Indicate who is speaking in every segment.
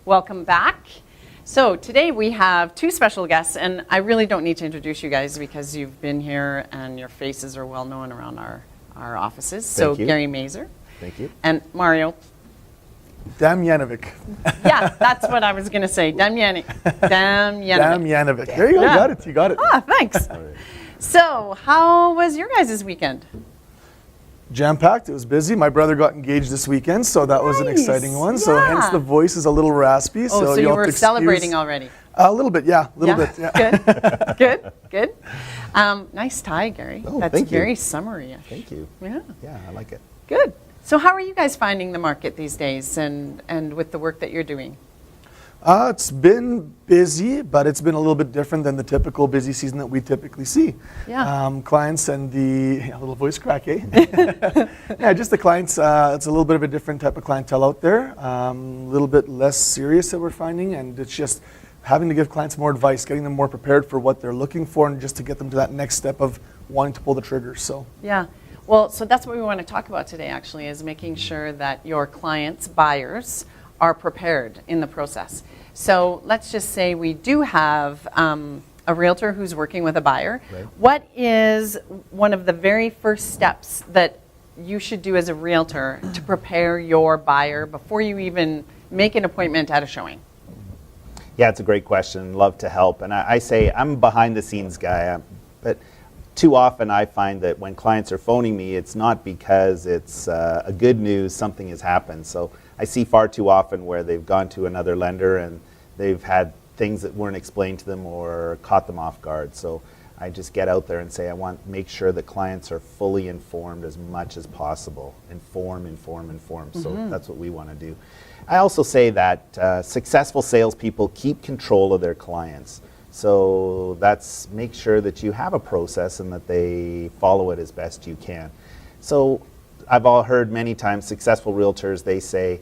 Speaker 1: Welcome back. So today we have two special guests, and I really don't need to introduce you guys because you've been here and your faces are well known around our offices. So Gary Mazer.
Speaker 2: Thank you.
Speaker 1: And Mario.
Speaker 3: Damjanovic.
Speaker 1: Yeah, that's what I was going to say. Damjanovic.
Speaker 3: Damjanovic. There you go.
Speaker 1: Yeah.
Speaker 3: You got it.
Speaker 1: Ah, thanks.
Speaker 2: Right.
Speaker 1: So how was your guys' weekend?
Speaker 3: Jam-packed. It was busy. My brother got engaged this weekend, so that was an exciting one. So hence the voice is a little raspy.
Speaker 1: So you were celebrating already?
Speaker 3: A little bit, yeah. A little bit, yeah.
Speaker 1: Good. Nice tie, Gary.
Speaker 2: Oh,
Speaker 1: That's
Speaker 2: thank you.
Speaker 1: very summery.
Speaker 2: Thank you.
Speaker 1: Yeah.
Speaker 2: Yeah, I like it.
Speaker 1: Good. So how are you guys finding the market these days and with the work that you're doing?
Speaker 3: It's been busy, but it's been a little bit different than the typical busy season that we typically see.
Speaker 1: Yeah.
Speaker 3: Clients and a little voice crack, eh? Yeah, just the clients, it's a little bit of a different type of clientele out there. A little bit less serious that we're finding, and it's just having to give clients more advice, getting them more prepared for what they're looking for, and just to get them to that next step of wanting to pull the trigger. So.
Speaker 1: Yeah. Well, so that's what we want to talk about today, actually, is making sure that your clients, buyers, are prepared in the process. So let's just say we do have a realtor who's working with a buyer.
Speaker 2: Right.
Speaker 1: What is one of the very first steps that you should do as a realtor to prepare your buyer before you even make an appointment at a showing?
Speaker 2: Yeah, it's a great question. Love to help. And I say I'm a behind the scenes guy, but too often I find that when clients are phoning me, it's not because it's a good news, something has happened. So I see far too often where they've gone to another lender and they've had things that weren't explained to them or caught them off guard. So I just get out there and say I want to make sure that clients are fully informed as much as possible. Inform. So that's what we want to do. I also say that successful salespeople keep control of their clients. So that's make sure that you have a process and that they follow it as best you can. So I've all heard many times successful realtors, they say,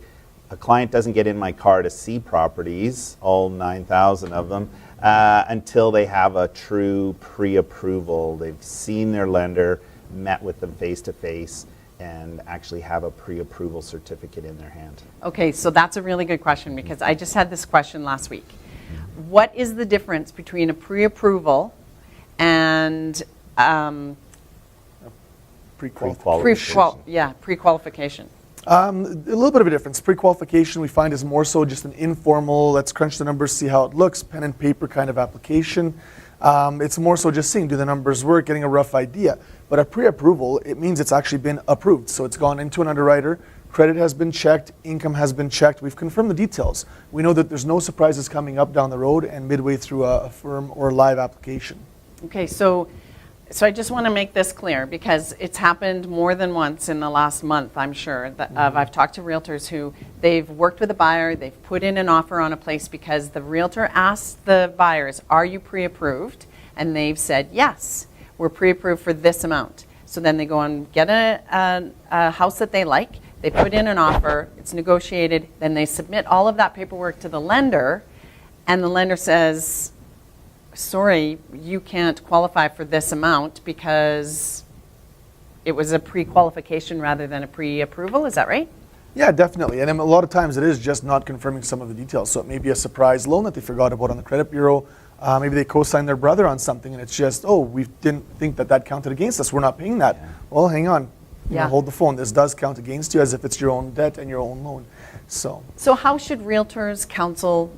Speaker 2: a client doesn't get in my car to see properties, all 9,000 of them, until they have a true pre-approval. They've seen their lender, met with them face-to-face, and actually have a pre-approval certificate in their hand.
Speaker 1: Okay, so that's a really good question because I just had this question last week. What is the difference between a pre-approval and pre-qualification?
Speaker 3: A little bit of a difference. Pre-qualification we find is more so just an informal, let's crunch the numbers, see how it looks, pen and paper kind of application. It's more so just seeing, do the numbers work, getting a rough idea. But a pre-approval, it means it's actually been approved. So it's gone into an underwriter, credit has been checked, income has been checked, we've confirmed the details. We know that there's no surprises coming up down the road and midway through a firm or live application.
Speaker 1: Okay, so I just want to make this clear because it's happened more than once in the last month, I'm sure. That, I've talked to realtors who they've worked with a buyer, they've put in an offer on a place because the realtor asked the buyers, are you pre-approved? And they've said, yes, we're pre-approved for this amount. So then they go and get a house that they like, they put in an offer, it's negotiated, then they submit all of that paperwork to the lender, and the lender says, sorry, you can't qualify for this amount because it was a pre-qualification rather than a pre-approval. Is that right?
Speaker 3: Yeah, definitely. And a lot of times it is just not confirming some of the details. So it may be a surprise loan that they forgot about on the credit bureau. Maybe they co-signed their brother on something and it's just, oh, we didn't think that counted against us. We're not paying that. Yeah. Well, hang on. Hold the phone. This does count against you as if it's your own debt and your own loan. So
Speaker 1: how should realtors counsel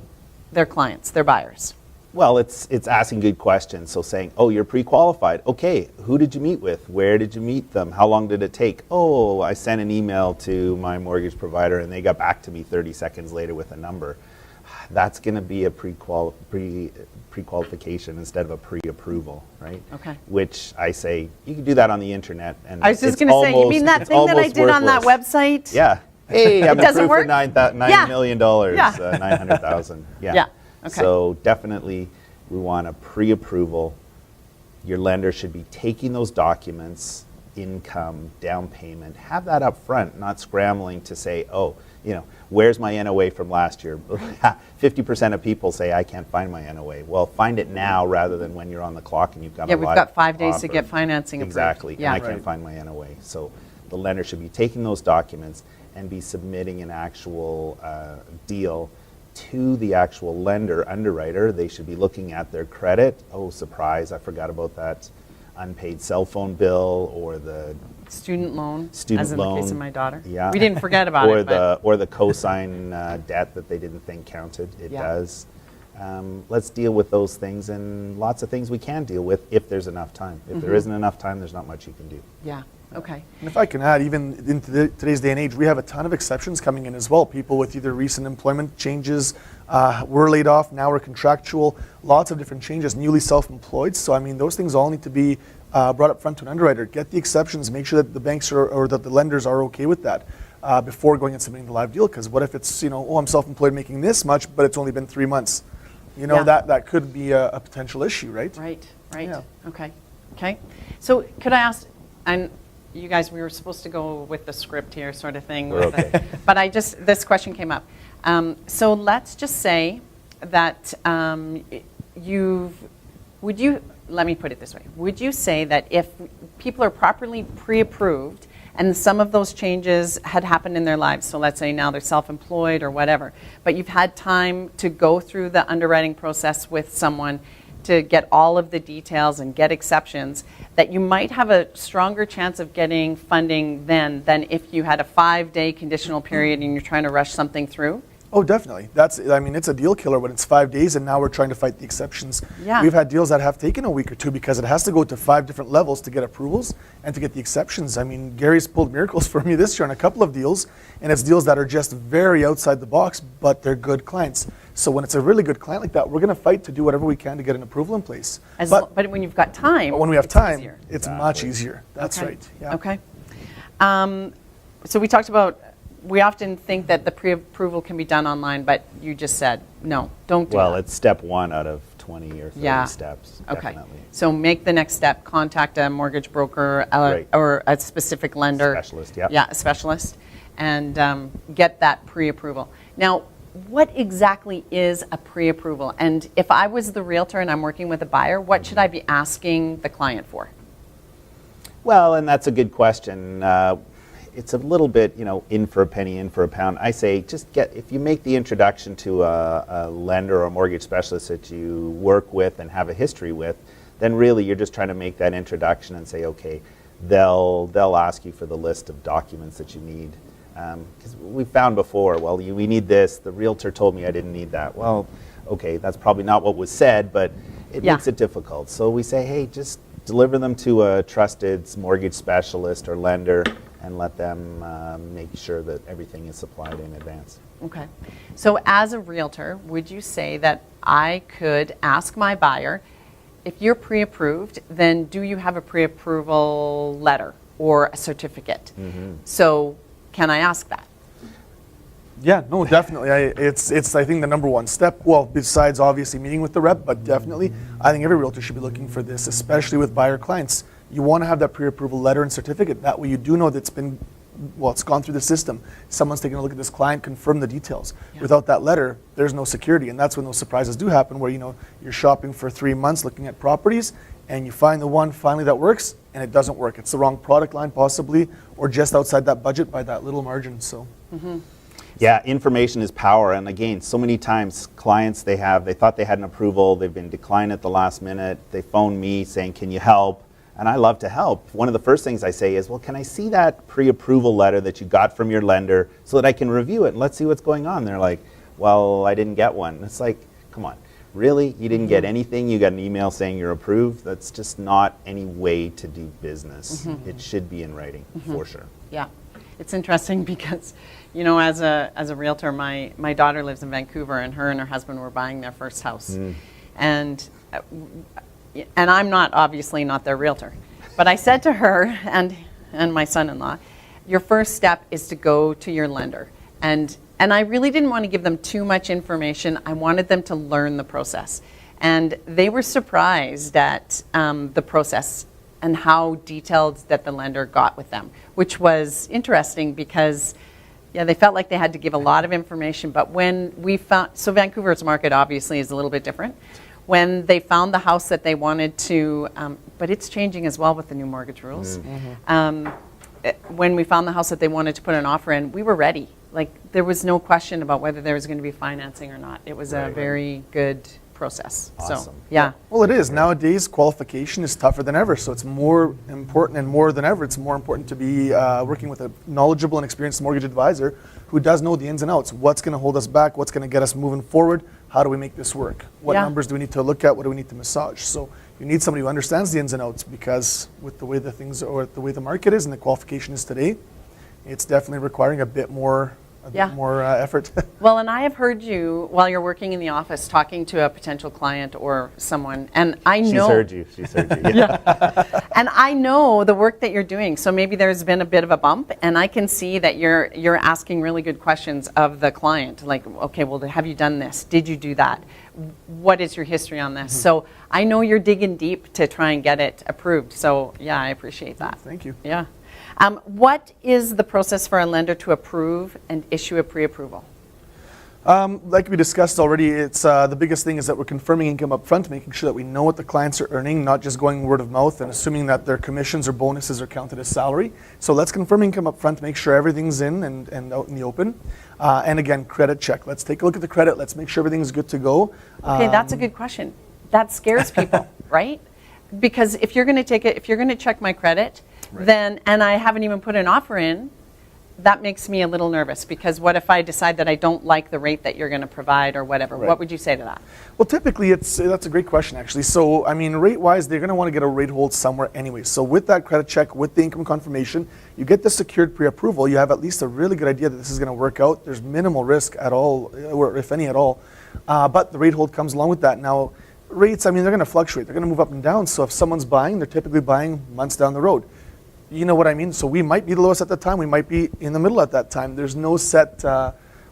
Speaker 1: their clients, their buyers?
Speaker 2: Well, it's asking good questions. So saying, oh, you're pre-qualified. Okay, who did you meet with? Where did you meet them? How long did it take? Oh, I sent an email to my mortgage provider and they got back to me 30 seconds later with a number. That's going to be a pre-qualification instead of a pre-approval, right?
Speaker 1: Okay.
Speaker 2: Which I say, you can do that on the internet. And
Speaker 1: I was just going to say, you mean that thing that I did on that website?
Speaker 2: Yeah. Hey, I'm approved for $9 million,
Speaker 1: Yeah.
Speaker 2: 900,000. Yeah.
Speaker 1: Yeah. Okay.
Speaker 2: So definitely we want a pre-approval. Your lender should be taking those documents, income, down payment, have that up front, not scrambling to say, oh, where's my NOA from last year? 50% of people say, I can't find my NOA. Well, find it now rather than when you're on the clock and you've got
Speaker 1: we've got 5 days to get financing approved.
Speaker 2: Exactly,
Speaker 1: yeah.
Speaker 2: and I can't find my NOA. So the lender should be taking those documents and be submitting an actual deal to the actual lender underwriter. They should be looking at their credit. Oh, surprise, I forgot about that unpaid cell phone bill or the
Speaker 1: Student loan,
Speaker 2: student
Speaker 1: as in
Speaker 2: loan.
Speaker 1: the case of my daughter.
Speaker 2: Yeah.
Speaker 1: We didn't forget about
Speaker 2: or
Speaker 1: it. But
Speaker 2: or the cosign debt that they didn't think counted. It
Speaker 1: Yeah.
Speaker 2: does. Let's deal with those things, and lots of things we can deal with if there's enough time. If there isn't enough time, there's not much you can do.
Speaker 1: yeah, okay.
Speaker 3: And if I can add, even in today's day and age, we have a ton of exceptions coming in as well. People with either recent employment changes, were laid off, now we're contractual, lots of different changes, newly self-employed. So I mean, those things all need to be brought up front to an underwriter. Get the exceptions, make sure that the banks or that the lenders are okay with that before going and submitting the live deal. Because what if it's, oh, I'm self-employed making this much, but it's only been 3 months?
Speaker 1: Yeah.
Speaker 3: That could be a potential issue, right?
Speaker 1: Right.
Speaker 3: Yeah.
Speaker 1: Okay. So could I ask, and you guys, we were supposed to go with the script here sort of thing.
Speaker 2: We're
Speaker 1: with the-
Speaker 2: okay.
Speaker 1: but this question came up. So let's just say that let me put it this way. Would you say that if people are properly pre-approved and some of those changes had happened in their lives, so let's say now they're self-employed or whatever, but you've had time to go through the underwriting process with someone to get all of the details and get exceptions, that you might have a stronger chance of getting funding then than if you had a 5-day conditional period and you're trying to rush something through?
Speaker 3: Oh, definitely. It's a deal killer when it's 5 days and now we're trying to fight the exceptions.
Speaker 1: Yeah.
Speaker 3: We've had deals that have taken a week or two because it has to go to 5 different levels to get approvals and to get the exceptions. I mean, Gary's pulled miracles for me this year on a couple of deals, and it's deals that are just very outside the box, but they're good clients. So when it's a really good client like that, we're going to fight to do whatever we can to get an approval in place.
Speaker 1: But when you've got time,
Speaker 3: when we have
Speaker 1: it's
Speaker 3: time,
Speaker 1: easier.
Speaker 3: it's much easier. That's
Speaker 1: Okay.
Speaker 3: right. Yeah.
Speaker 1: Okay. So we talked about, we often think that the pre-approval can be done online, but you just said, no, don't do
Speaker 2: Well,
Speaker 1: that.
Speaker 2: it's step 1 out of 20 or 30 steps,
Speaker 1: Okay.
Speaker 2: definitely.
Speaker 1: So make the next step, contact a mortgage broker
Speaker 2: Right.
Speaker 1: or a specific lender.
Speaker 2: Specialist, yeah.
Speaker 1: Yeah, a specialist, and get that pre-approval. Now, what exactly is a pre-approval? And if I was the realtor and I'm working with a buyer, what should I be asking the client for?
Speaker 2: Well, and that's a good question. It's a little bit, in for a penny, in for a pound. I say if you make the introduction to a lender or a mortgage specialist that you work with and have a history with, then really you're just trying to make that introduction and say, okay, they'll ask you for the list of documents that you need. Because we found before, well, we need this. The realtor told me I didn't need that. Well, okay, that's probably not what was said, but it makes it difficult. So we say, hey, just deliver them to a trusted mortgage specialist or lender and let them make sure that everything is supplied in advance.
Speaker 1: Okay. So as a realtor, would you say that I could ask my buyer, if you're pre-approved, then do you have a pre-approval letter or a certificate? So can I ask that?
Speaker 3: Yeah, no, definitely. It's I think the number one step. Well, besides obviously meeting with the rep, but definitely, I think every realtor should be looking for this, especially with buyer clients. You want to have that pre-approval letter and certificate. That way, you do know that it's gone through the system. Someone's taken a look at this client, confirm the details.
Speaker 1: Yeah.
Speaker 3: Without that letter, there's no security, and that's when those surprises do happen. Where you're shopping for 3 months, looking at properties, and you find the one finally that works, and it doesn't work. It's the wrong product line, possibly, or just outside that budget by that little margin. So.
Speaker 2: Yeah, information is power, and again, so many times clients they thought they had an approval, they've been declined at the last minute, they phone me saying, can you help? And I love to help. One of the first things I say is, well, can I see that pre-approval letter that you got from your lender so that I can review it and let's see what's going on? They're like, well, I didn't get one. It's like, come on, really? You didn't get anything? You got an email saying you're approved? That's just not any way to do business. It should be in writing, for sure.
Speaker 1: Yeah. It's interesting because, as a realtor, my daughter lives in Vancouver, and her husband were buying their first house. And I'm obviously not their realtor. But I said to her and my son-in-law, your first step is to go to your lender. And I really didn't want to give them too much information. I wanted them to learn the process. And they were surprised at the process and how detailed that the lender got with them, which was interesting because they felt like they had to give a lot of information. But when we found, so Vancouver's market obviously is a little bit different. When they found the house that they wanted to, but it's changing as well with the new mortgage rules. When we found the house that they wanted to put an offer in, we were ready. like there was no question about whether there was going to be financing or not. It was a very good process. So,
Speaker 2: Awesome.
Speaker 1: yeah.
Speaker 3: Well, it is. Nowadays, qualification is tougher than ever, so it's more important, and more than ever, it's more important to be working with a knowledgeable and experienced mortgage advisor who does know the ins and outs. What's going to hold us back? What's going to get us moving forward? How do we make this work? What numbers do we need to look at? What do we need to massage? So you need somebody who understands the ins and outs, because with the way the things, or the way the market is and the qualification is today, it's definitely requiring a bit more effort.
Speaker 1: Well, and I have heard you while you're working in the office talking to a potential client or someone, and I know.
Speaker 2: She's heard you. She's heard you. Yeah.
Speaker 1: And I know the work that you're doing. So maybe there's been a bit of a bump, and I can see that you're asking really good questions of the client. Like, okay, well, have you done this? Did you do that? What is your history on this? So I know you're digging deep to try and get it approved. So yeah, I appreciate that.
Speaker 3: Thank you.
Speaker 1: Yeah. What is the process for a lender to approve and issue a pre-approval?
Speaker 3: Like we discussed already, it's the biggest thing is that we're confirming income up front, making sure that we know what the clients are earning, not just going word of mouth and assuming that their commissions or bonuses are counted as salary. So let's confirm income up front, make sure everything's in and out in the open. And again, credit check. Let's take a look at the credit. Let's make sure everything's good to go.
Speaker 1: Okay, that's a good question. That scares people, right? Because if you're going to check my credit, then, and I haven't even put an offer in, that makes me a little nervous, because what if I decide that I don't like the rate that you're going to provide or whatever? What would you say to that?
Speaker 3: Well, typically, that's a great question, actually. So, I mean, rate-wise, they're going to want to get a rate hold somewhere anyway. So with that credit check, with the income confirmation, you get the secured pre-approval, you have at least a really good idea that this is going to work out. There's minimal risk at all, or if any at all. But the rate hold comes along with that. Now, rates, I mean, they're going to fluctuate. They're going to move up and down. So if someone's buying, they're typically buying months down the road. You know what I mean? So we might be the lowest at that time. We might be in the middle at that time. There's no set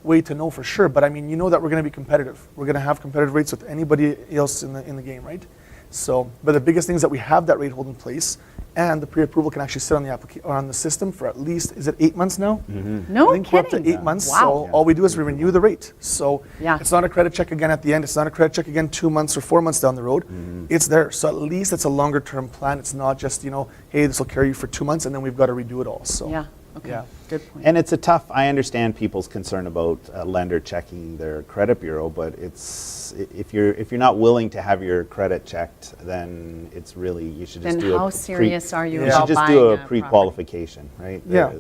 Speaker 3: way to know for sure. But I mean, you know that we're going to be competitive. We're going to have competitive rates with anybody else in the game, right? So, but the biggest thing is that we have that rate hold in place, and the pre-approval can actually sit on the on the system for at least, is it 8 months now?
Speaker 1: No
Speaker 3: I think we're up to
Speaker 1: kidding.
Speaker 3: 8 months.
Speaker 1: Wow.
Speaker 3: So all we do is we renew the rate. So
Speaker 1: Yeah.
Speaker 3: it's not a credit check again at the end. It's not a credit check again 2 months or 4 months down the road. It's there. So at least it's a longer term plan. It's not just, you know, hey, this will carry you for 2 months and then we've got to redo it all. So
Speaker 1: Yeah. Okay.
Speaker 3: Yeah.
Speaker 1: Good point.
Speaker 2: And it's a tough, I understand people's concern about a lender checking their credit bureau, but if you're not willing to have your credit checked, then it's really, you should just
Speaker 1: Then
Speaker 2: do
Speaker 1: how serious are you
Speaker 2: you
Speaker 1: about
Speaker 2: should just
Speaker 1: buying
Speaker 2: do a
Speaker 1: property?
Speaker 2: pre-qualification, right?
Speaker 3: Yeah.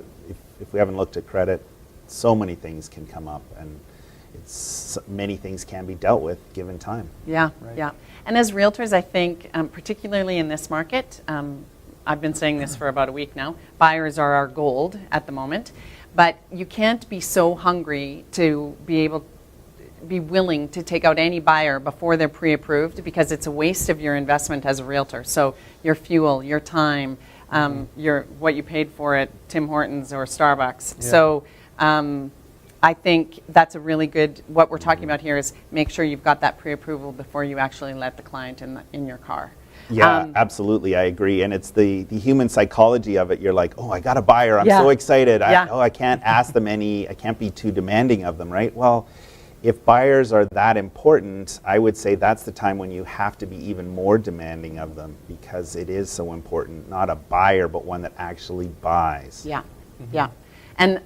Speaker 2: If we haven't looked at credit, so many things can come up, and many things can be dealt with given time.
Speaker 1: Yeah,
Speaker 3: Right.
Speaker 1: yeah. And as realtors, I think, particularly in this market, I've been saying this for about a week now, buyers are our gold at the moment, but you can't be so hungry to be willing to take out any buyer before they're pre-approved, because it's a waste of your investment as a realtor. So your fuel, your time, what you paid for at Tim Hortons or Starbucks.
Speaker 3: Yeah.
Speaker 1: So I think that's a really good, what we're talking about here is make sure you've got that pre-approval before you actually let the client in your car.
Speaker 2: Yeah, absolutely, I agree. And it's the human psychology of it. You're like, oh, I got a buyer, I'm
Speaker 1: Yeah.
Speaker 2: so excited.
Speaker 1: Yeah.
Speaker 2: I can't ask them I can't be too demanding of them, right? Well, if buyers are that important, I would say that's the time when you have to be even more demanding of them, because it is so important. Not a buyer, but one that actually buys.
Speaker 1: Yeah, yeah. And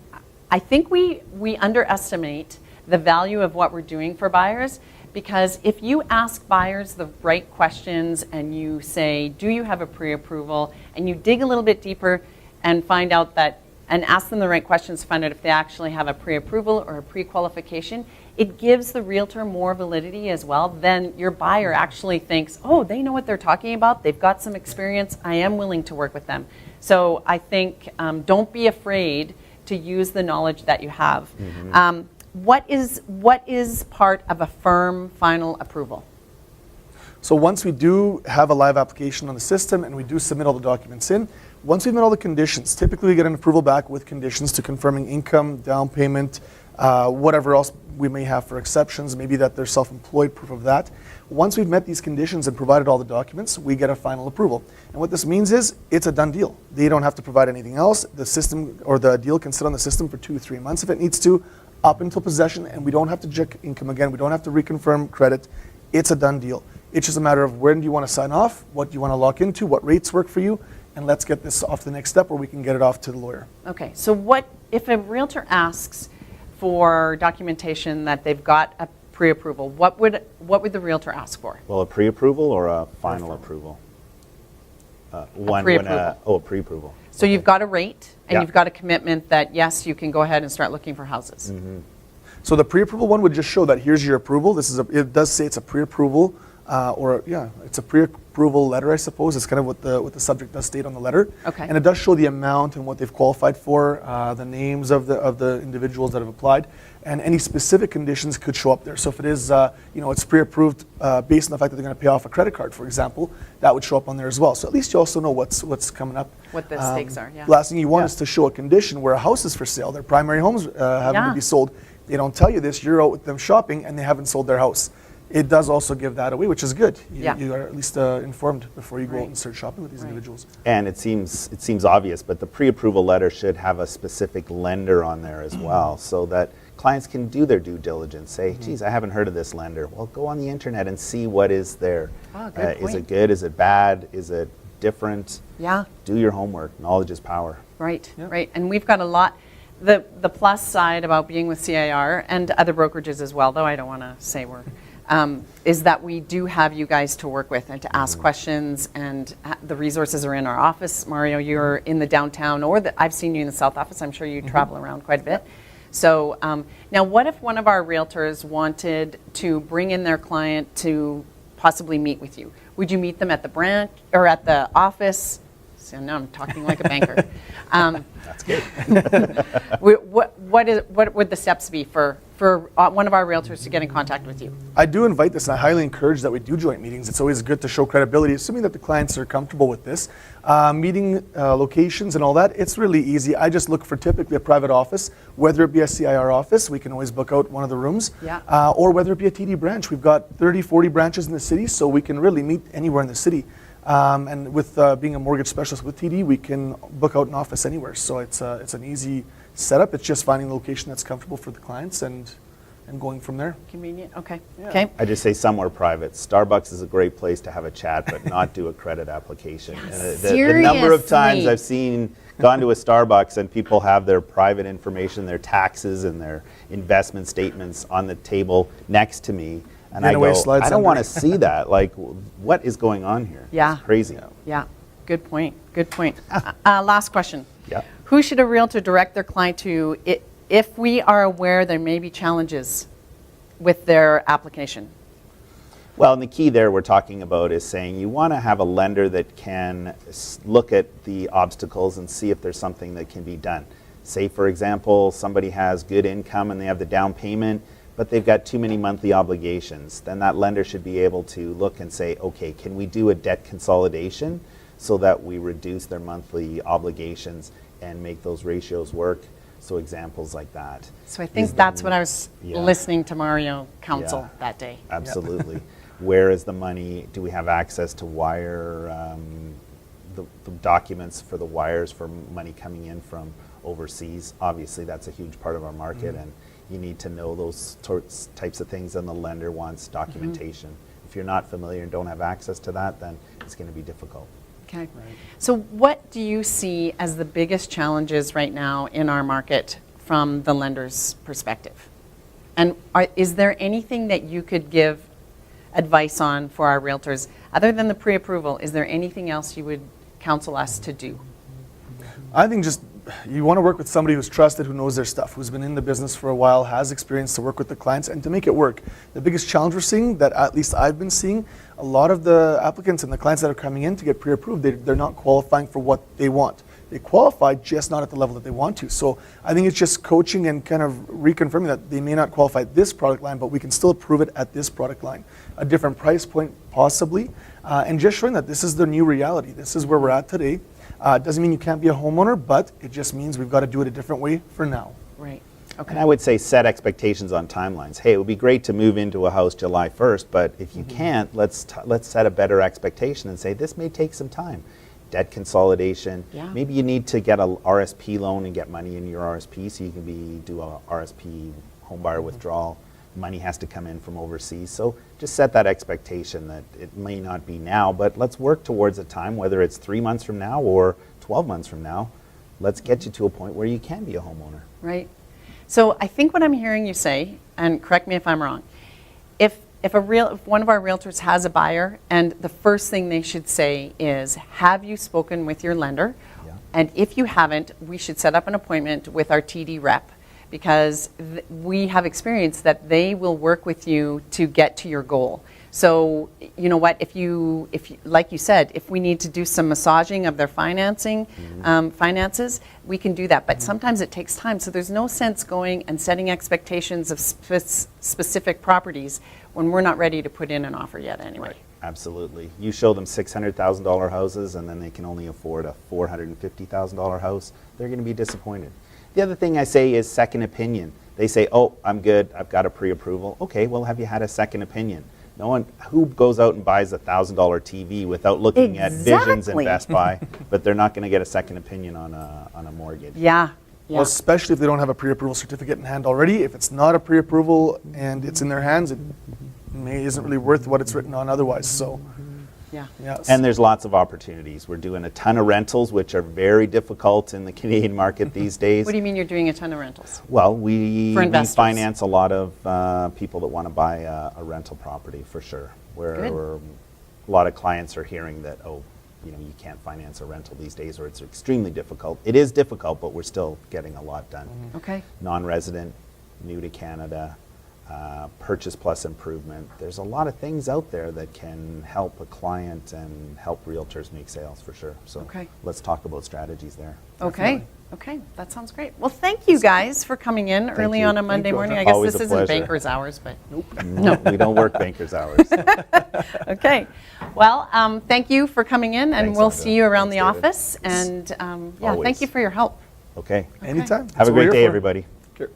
Speaker 1: I think we underestimate the value of what we're doing for buyers, because if you ask buyers the right questions and you say, do you have a pre-approval, and you dig a little bit deeper and find out that, and ask them the right questions to find out if they actually have a pre-approval or a pre-qualification, it gives the realtor more validity as well. Then your buyer actually thinks, oh, they know what they're talking about, they've got some experience, I am willing to work with them. So I think don't be afraid to use the knowledge that you have. What is part of a firm final approval?
Speaker 3: So once we do have a live application on the system and we do submit all the documents in, once we've met all the conditions, typically we get an approval back with conditions to confirming income, down payment, whatever else we may have for exceptions, maybe that they're self-employed, proof of that. Once we've met these conditions and provided all the documents, we get a final approval. And what this means is it's a done deal. They don't have to provide anything else. The system or the deal can sit on the system for 2 or 3 months if it needs to, up until possession, and we don't have to check income again. We don't have to reconfirm credit. It's a done deal. It's just a matter of when do you want to sign off, what do you want to lock into, what rates work for you, and let's get this off to the next step where we can get it off to the lawyer.
Speaker 1: Okay, so what if a realtor asks for documentation that they've got a pre-approval, what would the realtor ask for?
Speaker 2: Well, a pre-approval or a final approval?
Speaker 1: pre-approval.
Speaker 2: A pre-approval.
Speaker 1: So you've got a rate, and
Speaker 2: Yeah.
Speaker 1: you've got a commitment that, yes, you can go ahead and start looking for houses.
Speaker 3: So the pre-approval one would just show that here's your approval. It does say it's a pre-approval, it's a pre-approval letter, I suppose. It's kind of what the subject does state on the letter.
Speaker 1: Okay.
Speaker 3: And it does show the amount and what they've qualified for, the names of the individuals that have applied, and any specific conditions could show up there. So if it is, it's pre-approved based on the fact that they're going to pay off a credit card, for example, that would show up on there as well. So at least you also know what's coming up.
Speaker 1: What the stakes are, yeah.
Speaker 3: Last thing you want is to show a condition where a house is for sale. Their primary home's having
Speaker 1: Yeah.
Speaker 3: to be sold. They don't tell you this. You're out with them shopping, and they haven't sold their house. It does also give that away, which is good.
Speaker 1: Yeah.
Speaker 3: You are at least informed before you go
Speaker 1: Right.
Speaker 3: out and start shopping with these
Speaker 1: Right.
Speaker 3: individuals.
Speaker 2: And it seems obvious, but the pre-approval letter should have a specific lender on there as well, so that clients can do their due diligence. Say, geez, I haven't heard of this lender. Well, go on the internet and see what is there.
Speaker 1: Oh, good
Speaker 2: Is
Speaker 1: point.
Speaker 2: it good? Is it bad? Is it different?
Speaker 1: Yeah.
Speaker 2: Do your homework. Knowledge is power.
Speaker 1: Right,
Speaker 3: Yeah.
Speaker 1: right. And we've got a lot. The plus side about being with CIR and other brokerages as well, though I don't want to say we're, is that we do have you guys to work with and to ask questions, and the resources are in our office. Mario, you're in the downtown, or I've seen you in the south office. I'm sure you travel around quite a bit. So now what if one of our realtors wanted to bring in their client to possibly meet with you? Would you meet them at the branch or at the office? So now I'm talking like a banker.
Speaker 2: That's good.
Speaker 1: What would the steps be for one of our realtors to get in contact with you?
Speaker 3: I do invite this, and I highly encourage that we do joint meetings. It's always good to show credibility, assuming that the clients are comfortable with this. Meeting locations and all that, it's really easy. I just look for typically a private office, whether it be a CIR office, we can always book out one of the rooms,
Speaker 1: Yeah.
Speaker 3: or whether it be a TD branch. We've got 30, 40 branches in the city, so we can really meet anywhere in the city. And with being a mortgage specialist with TD, we can book out an office anywhere. So it's an easy setup. It's just finding the location that's comfortable for the clients and going from there.
Speaker 1: Convenient, okay.
Speaker 3: Yeah.
Speaker 1: Okay.
Speaker 2: I just say somewhere private. Starbucks is a great place to have a chat, but not do a credit application. And the number of times
Speaker 1: Seriously.
Speaker 2: I've gone to a Starbucks and people have their private information, their taxes and their investment statements on the table next to me. And I
Speaker 3: Getting away
Speaker 2: go,
Speaker 3: slides
Speaker 2: I don't
Speaker 3: under.
Speaker 2: want to see that. Like, what is going on here?
Speaker 1: Yeah.
Speaker 2: It's crazy.
Speaker 1: Yeah, good point, good point. Last question.
Speaker 2: Yeah.
Speaker 1: Who should a realtor direct their client to if we are aware there may be challenges with their application?
Speaker 2: Well, and the key there we're talking about is saying you want to have a lender that can look at the obstacles and see if there's something that can be done. Say, for example, somebody has good income and they have the down payment, but they've got too many monthly obligations. Then that lender should be able to look and say, okay, can we do a debt consolidation so that we reduce their monthly obligations and make those ratios work? So examples like that.
Speaker 1: So I think that's what I was
Speaker 2: Yeah.
Speaker 1: listening to Mario counsel
Speaker 2: Yeah.
Speaker 1: that day.
Speaker 2: Absolutely. Where is the money? Do we have access to wire, the documents for the wires for money coming in from overseas? Obviously, that's a huge part of our market, and you need to know those types of things, and the lender wants documentation. If you're not familiar and don't have access to that, then it's going to be difficult.
Speaker 1: Okay. So what do you see as the biggest challenges right now in our market from the lender's perspective? And is there anything that you could give advice on for our realtors? Other than the pre-approval, is there anything else you would counsel us to do?
Speaker 3: I think just you want to work with somebody who's trusted, who knows their stuff, who's been in the business for a while, has experience to work with the clients and to make it work. The biggest challenge we're seeing, that at least I've been seeing, a lot of the applicants and the clients that are coming in to get pre-approved, they're not qualifying for what they want. They qualify, just not at the level that they want to. So I think it's just coaching and kind of reconfirming that they may not qualify at this product line, but we can still approve it at this product line. A different price point possibly, and just showing that this is the new reality. This is where we're at today. Doesn't mean you can't be a homeowner, but it just means we've got to do it a different way for now.
Speaker 1: Right.
Speaker 2: And
Speaker 1: Okay.
Speaker 2: I would say set expectations on timelines. Hey, it would be great to move into a house July 1st, but if you can't, let's set a better expectation and say this may take some time. Debt consolidation.
Speaker 1: Yeah.
Speaker 2: Maybe you need to get a RSP loan and get money in your RSP so you can do a RSP home buyer withdrawal. Money has to come in from overseas. So just set that expectation that it may not be now, but let's work towards a time, whether it's 3 months from now or 12 months from now. Let's get you to a point where you can be a homeowner.
Speaker 1: Right. So I think what I'm hearing you say, and correct me if I'm wrong, if one of our realtors has a buyer, and the first thing they should say is, have you spoken with your lender?
Speaker 2: Yeah.
Speaker 1: And if you haven't, we should set up an appointment with our TD rep, because we have experience that they will work with you to get to your goal. So, you know what, if you, like you said, if we need to do some massaging of their finances, we can do that. But sometimes it takes time. So there's no sense going and setting expectations of specific properties when we're not ready to put in an offer yet anyway.
Speaker 2: Right. Absolutely. You show them $600,000 houses and then they can only afford a $450,000 house, they're going to be disappointed. The other thing I say is second opinion. They say, oh, I'm good, I've got a pre-approval. Okay, well, have you had a second opinion? No one who goes out and buys a $1,000 TV without looking at Visions and Best Buy, but they're not going to get a second opinion on a mortgage.
Speaker 1: Yeah.
Speaker 3: Well, especially if they don't have a pre-approval certificate in hand already. If it's not a pre-approval and it's in their hands, it isn't really worth what it's written on otherwise. So,
Speaker 1: Yeah.
Speaker 3: yes.
Speaker 2: And there's lots of opportunities. We're doing a ton of rentals, which are very difficult in the Canadian market these days.
Speaker 1: What do you mean you're doing a ton of rentals?
Speaker 2: Well, we
Speaker 1: For investors.
Speaker 2: finance a lot of people that want to buy a rental property for sure. Where
Speaker 1: Good.
Speaker 2: a lot of clients are hearing that, oh, you know, you can't finance a rental these days, or it's extremely difficult. It is difficult, but we're still getting a lot done.
Speaker 1: Okay.
Speaker 2: Non-resident, new to Canada, purchase plus improvement. There's a lot of things out there that can help a client and help realtors make sales for sure. So
Speaker 1: Okay.
Speaker 2: let's talk about strategies there.
Speaker 1: Okay. Okay, that sounds great. Well, thank you guys for coming in early
Speaker 2: you.
Speaker 1: on a Monday
Speaker 3: you,
Speaker 1: morning.
Speaker 3: Audra.
Speaker 1: I guess
Speaker 2: Always
Speaker 1: this
Speaker 2: a
Speaker 1: isn't
Speaker 2: pleasure.
Speaker 1: banker's hours, but
Speaker 2: No, we don't work banker's hours.
Speaker 1: okay. Well, thank you for coming in, and
Speaker 2: Thanks,
Speaker 1: we'll
Speaker 2: Audra.
Speaker 1: see you around
Speaker 2: Thanks,
Speaker 1: the
Speaker 2: David.
Speaker 1: office. And yeah,
Speaker 2: Always.
Speaker 1: thank you for your help.
Speaker 2: Okay.
Speaker 3: Anytime.
Speaker 2: Have
Speaker 3: That's
Speaker 2: a
Speaker 3: what we're
Speaker 2: great day,
Speaker 3: here for.
Speaker 2: everybody.
Speaker 3: Okay.